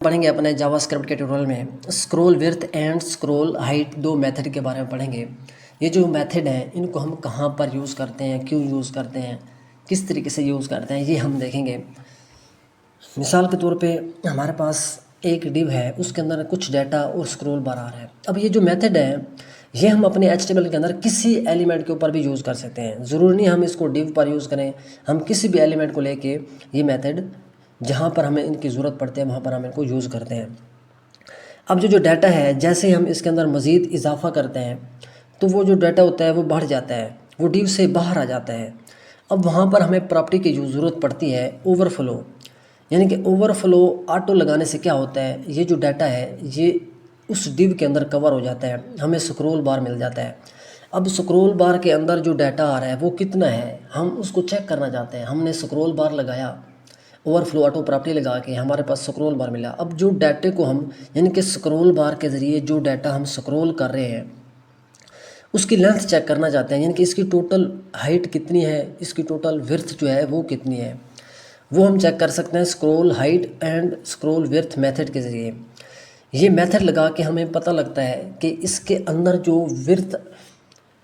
पढ़ेंगे अपने जावास्क्रिप्ट के ट्यूटोरियल में scroll width and scroll height दो मेथड के बारे में पढ़ेंगे। ये जो मेथड है इनको हम कहाँ पर यूज़ करते हैं, क्यों यूज़ करते हैं, किस तरीके से यूज़ करते हैं, ये हम देखेंगे। मिसाल के तौर पे हमारे पास एक डिव है, उसके अंदर कुछ डाटा और स्क्रॉल बार आ रहा है। अब ये जो मेथड है ये हम अपने HTML के अंदर किसी एलिमेंट के ऊपर भी यूज़ कर सकते हैं। ज़रूरी नहीं हम इसको डिव पर यूज़ करें, हम किसी भी एलिमेंट को लेके ये मेथड जहाँ पर हमें इनकी ज़रूरत पड़ती है वहाँ पर हम इनको यूज़ करते हैं। अब जो डाटा है जैसे हम इसके अंदर मज़ीद इजाफा करते हैं तो वो जो डाटा होता है वो बढ़ जाता है, वो डिव से बाहर आ जाता है। अब वहाँ पर हमें प्रॉपर्टी की जो ज़रूरत पड़ती है ओवरफ्लो, यानी कि ओवरफ्लो ऑटो लगाने से क्या होता है, ये जो डाटा है ये उस डिव के अंदर कवर हो जाता है, हमें स्क्रॉल बार मिल जाता है। अब स्क्रॉल बार के अंदर जो डाटा आ रहा है वो कितना है हम उसको चेक करना चाहते हैं। हमने स्क्रॉल बार लगाया, ओवरफ्लो ऑटो प्रॉपर्टी लगा के हमारे पास स्क्रॉल बार मिला। अब जो डाटे को हम यानी कि स्क्रॉल बार के ज़रिए जो डाटा हम स्क्रॉल कर रहे हैं उसकी लेंथ चेक करना चाहते हैं, यानी कि इसकी टोटल हाइट कितनी है, इसकी टोटल विड्थ जो है वो कितनी है, वो हम चेक कर सकते हैं scroll height and scroll width method के ज़रिए। ये मेथड लगा के हमें पता लगता है कि इसके अंदर जो विड्थ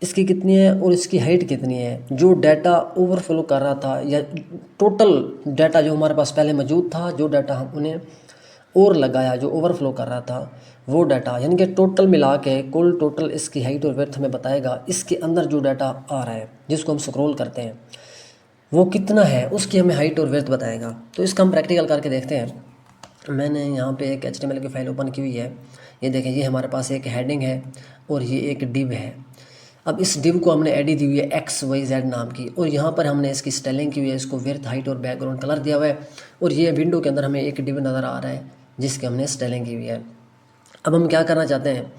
इसकी कितनी है और इसकी हाइट कितनी है। जो डाटा ओवरफ्लो कर रहा था या टोटल डाटा जो हमारे पास पहले मौजूद था, जो डाटा हम उन्हें और लगाया जो ओवरफ्लो कर रहा था वो डाटा, यानी कि टोटल मिला के कुल टोटल इसकी हाइट और विड्थ हमें बताएगा। इसके अंदर जो डाटा आ रहा है जिसको हम स्क्रॉल करते हैं वो कितना है उसकी हमें हाइट और विड्थ बताएगा। तो इसका हम प्रैक्टिकल करके देखते हैं। मैंने यहाँ पे एक HTML की फ़ाइल ओपन की हुई है। ये देखें, ये हमारे पास एक हेडिंग है और ये एक डिव है। अब इस डिव को हमने एडी दी हुई है XYZ नाम की, और यहाँ पर हमने इसकी स्टाइलिंग की हुई है, इसको विड्थ हाइट और बैकग्राउंड कलर दिया हुआ है। और ये विंडो के अंदर हमें एक डिव नज़र आ रहा है जिसके हमने स्टाइलिंग की हुई है। अब हम क्या करना चाहते हैं,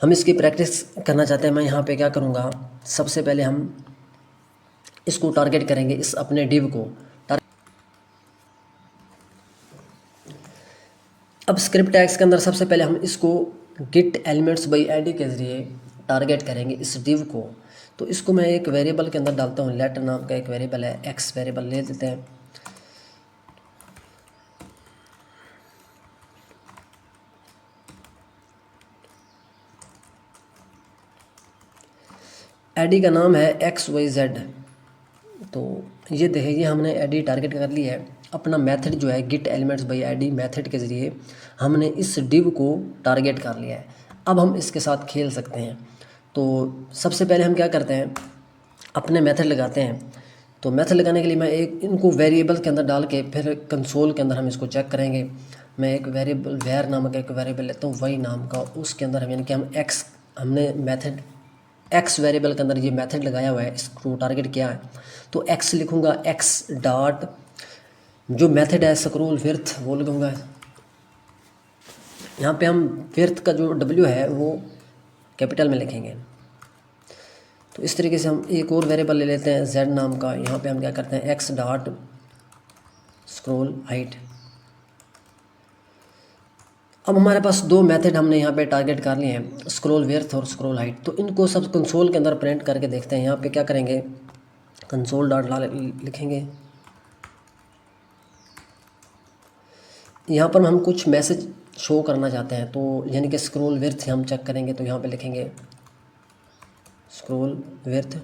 हम इसकी प्रैक्टिस करना चाहते हैं। मैं यहाँ पे क्या करूँगा, सबसे पहले हम इसको टारगेट करेंगे, इस अपने डिव को। अब स्क्रिप्ट टैग्स के अंदर सबसे पहले हम इसको गिट एलिमेंट्स बाई ID के ज़रिए टारगेट करेंगे इस डिव को। तो इसको मैं एक वेरिएबल के अंदर डालता हूँ, लेट नाम का एक वेरिएबल है, X वेरिएबल ले देते हैं। ID का नाम है XYZ। तो ये देखें, ये हमने ID टारगेट कर ली है। अपना मेथड जो है get elements by ID method के ज़रिए हमने इस डिव को टारगेट कर लिया है। अब हम इसके साथ खेल सकते हैं। तो सबसे पहले हम क्या करते हैं, अपने मेथड लगाते हैं। तो मेथड लगाने के लिए मैं एक इनको वेरिएबल के अंदर डाल के फिर कंसोल के अंदर हम इसको चेक करेंगे। मैं एक वेरिएबल वेर नामक एक वेरिएबल लेता हूँ वही नाम का, उसके अंदर हम यानी कि हम X हमने मेथड X वेरिएबल के अंदर ये मेथड लगाया हुआ है, इसको टारगेट किया है। तो X लिखूँगा, X डॉट जो मेथड है स्क्रॉल विड्थ वो लिखूँगा। यहाँ पे हम विड्थ का जो W है वो कैपिटल में लिखेंगे। तो इस तरीके से हम एक और वेरिएबल ले लेते हैं Z नाम का। यहाँ पे हम क्या करते हैं, X डॉट स्क्रॉल हाइट। अब हमारे पास दो मेथड हमने यहाँ पे टारगेट कर लिए हैं, स्क्रॉल विड्थ और स्क्रॉल हाइट। तो इनको सब कंसोल के अंदर प्रिंट करके देखते हैं। यहाँ पे क्या करेंगे, कंसोल डॉट लिखेंगे। यहाँ पर हम कुछ मैसेज शो करना चाहते हैं, तो यानी कि स्क्रॉल विड्थ हम चेक करेंगे। तो यहाँ पे लिखेंगे स्क्रॉल विड्थ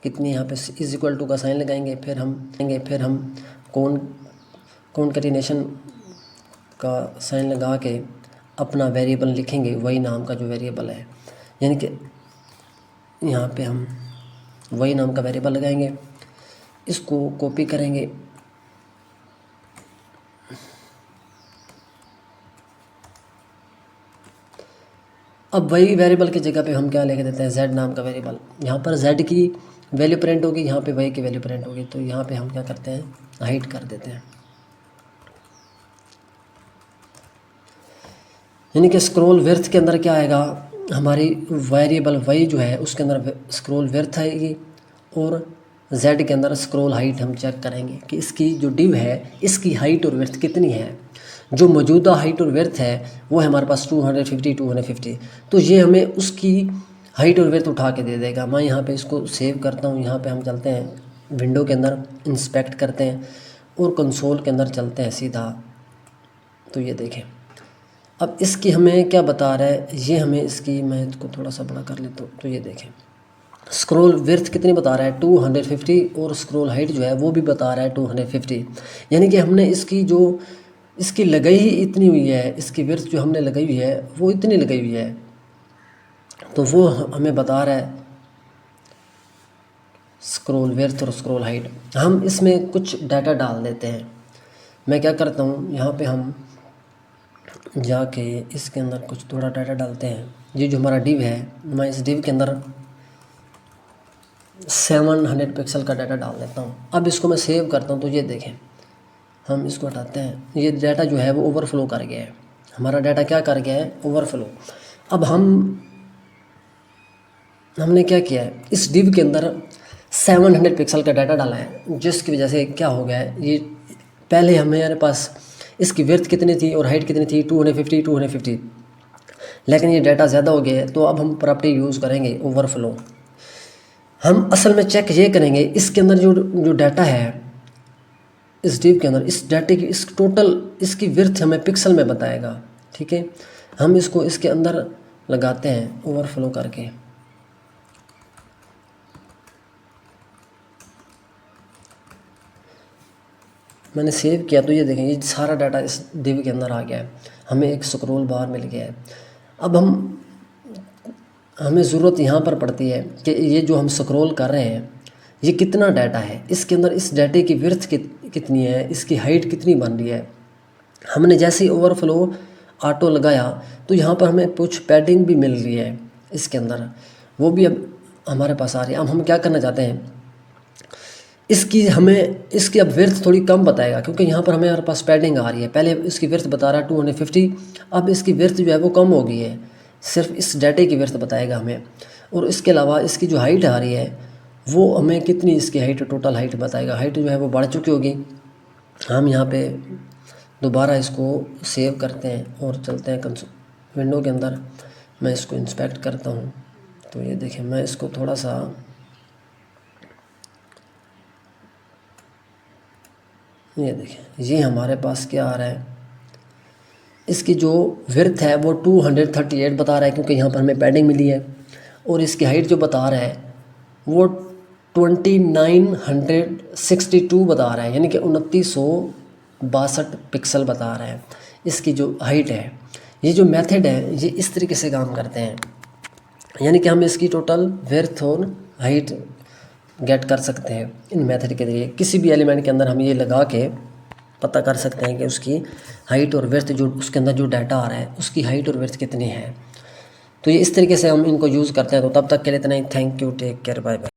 कितनी, यहाँ पे इज इक्वल टू का साइन लगाएंगे। फिर हम कॉन्कैटिनेशन का साइन लगा के अपना वेरिएबल लिखेंगे, वही नाम का जो वेरिएबल है, यानी कि यहाँ पे हम वही नाम का वेरिएबल लगाएंगे। इसको कॉपी करेंगे, अब वही वेरिएबल की जगह पे हम क्या लेके देते हैं, Z नाम का वेरिएबल। यहाँ पर Z की वैल्यू प्रिंट होगी, यहाँ पे Y की वैल्यू प्रिंट होगी। तो यहाँ पे हम क्या करते हैं, हाइट कर देते हैं, यानी कि स्क्रॉल विड्थ के अंदर क्या आएगा, हमारी वेरिएबल Y जो है उसके अंदर स्क्रॉल विड्थ आएगी, और Z के अंदर स्क्रॉल हाइट हम चेक करेंगे कि इसकी जो डिव है इसकी हाइट और विड्थ कितनी है। जो मौजूदा हाइट और विड्थ है वो है हमारे पास 250। तो ये हमें उसकी हाइट और विड्थ उठा के दे देगा। मैं यहाँ पे इसको सेव करता हूँ। यहाँ पे हम चलते हैं विंडो के अंदर, इंस्पेक्ट करते हैं और कंसोल के अंदर चलते हैं सीधा। तो ये देखें, अब इसकी हमें क्या बता रहा है, ये हमें इसकी, मैं इसको थोड़ा सा बड़ा कर लेता हूँ। तो ये देखें, स्क्रॉल विड्थ कितनी बता रहा है 250, और स्क्रॉल हाइट जो है वो भी बता रहा है 250। यानी कि हमने इसकी जो इसकी लगाई ही इतनी हुई है, इसकी विड्थ जो हमने लगाई हुई है वो इतनी लगाई हुई है, तो वो हमें बता रहा है स्क्रॉल विड्थ और स्क्रॉल हाइट। हम इसमें कुछ डाटा डाल देते हैं। मैं क्या करता हूँ, यहाँ पे हम जाके इसके अंदर कुछ थोड़ा डाटा डालते हैं। ये जो हमारा डिव है, मैं इस डिव के अंदर 700 पिक्सल का डाटा डाल देता हूँ। अब इसको मैं सेव करता हूँ। तो ये देखें, हम इसको हटाते हैं, ये डाटा जो है वो ओवरफ्लो कर गया है। हमारा डाटा क्या कर गया है, ओवरफ्लो। अब हमने क्या किया है, इस डिव के अंदर 700 पिक्सल का डाटा डाला है, जिसकी वजह से क्या हो गया है, ये पहले हमारे पास इसकी विड्थ कितनी थी और हाइट कितनी थी, 250, लेकिन ये डाटा ज़्यादा हो गया है। तो अब हम प्रॉपर्टी यूज़ करेंगे ओवरफ्लो। हम असल में चेक ये करेंगे इसके अंदर जो डाटा है इस डिव के अंदर, इस डाटे की इस टोटल इसकी विड्थ हमें पिक्सल में बताएगा। ठीक है, हम इसको इसके अंदर लगाते हैं ओवरफ्लो करके। मैंने सेव किया, तो ये देखें, ये सारा डाटा इस डिव के अंदर आ गया है, हमें एक स्क्रॉल बार मिल गया है। अब हमें ज़रूरत यहाँ पर पड़ती है कि ये जो हम स्क्रॉल कर रहे हैं ये कितना डाटा है, इसके अंदर इस डाटे की विड्थ कितनी है, इसकी हाइट कितनी बन रही है। हमने जैसे ही ओवरफ्लो ऑटो लगाया तो यहाँ पर हमें कुछ पैडिंग भी मिल रही है इसके अंदर, वो भी अब हमारे पास आ रही है। अब हम क्या करना चाहते हैं, इसकी अब विड्थ थोड़ी कम बताएगा, क्योंकि यहाँ पर हमारे पास पैडिंग आ रही है। पहले इसकी विड्थ बता रहा है 250, अब इसकी विड्थ जो है वो कम हो गई है, सिर्फ इस डाटे की विड्थ बताएगा हमें। और इसके अलावा इसकी जो हाइट आ रही है वो हमें कितनी, इसकी हाइट टोटल हाइट बताएगा। हाइट जो है वो बढ़ चुकी होगी। हम यहाँ पे दोबारा इसको सेव करते हैं और चलते हैं विंडो के अंदर। मैं इसको इंस्पेक्ट करता हूँ। तो ये देखें, मैं इसको थोड़ा सा, ये देखें, ये हमारे पास क्या आ रहा है, इसकी जो विड्थ है वो 238 बता रहा है, क्योंकि यहाँ पर हमें पैडिंग मिली है। और इसकी हाइट जो बता रहा है वो 2962 बता रहा है, यानी कि 2962 पिक्सल बता रहा है इसकी जो हाइट है। ये जो मेथड है ये इस तरीके से काम करते हैं, यानी कि हम इसकी टोटल विड्थ और हाइट गेट कर सकते हैं इन मेथड के जरिए। किसी भी एलिमेंट के अंदर हम ये लगा के पता कर सकते हैं कि उसकी हाइट और विड्थ, जो उसके अंदर जो डाटा आ रहा है उसकी हाइट और विड्थ कितनी है। तो ये इस तरीके से हम इनको यूज़ करते हैं। तो तब तक के लिए इतना ही। Thank you, take care, bye bye.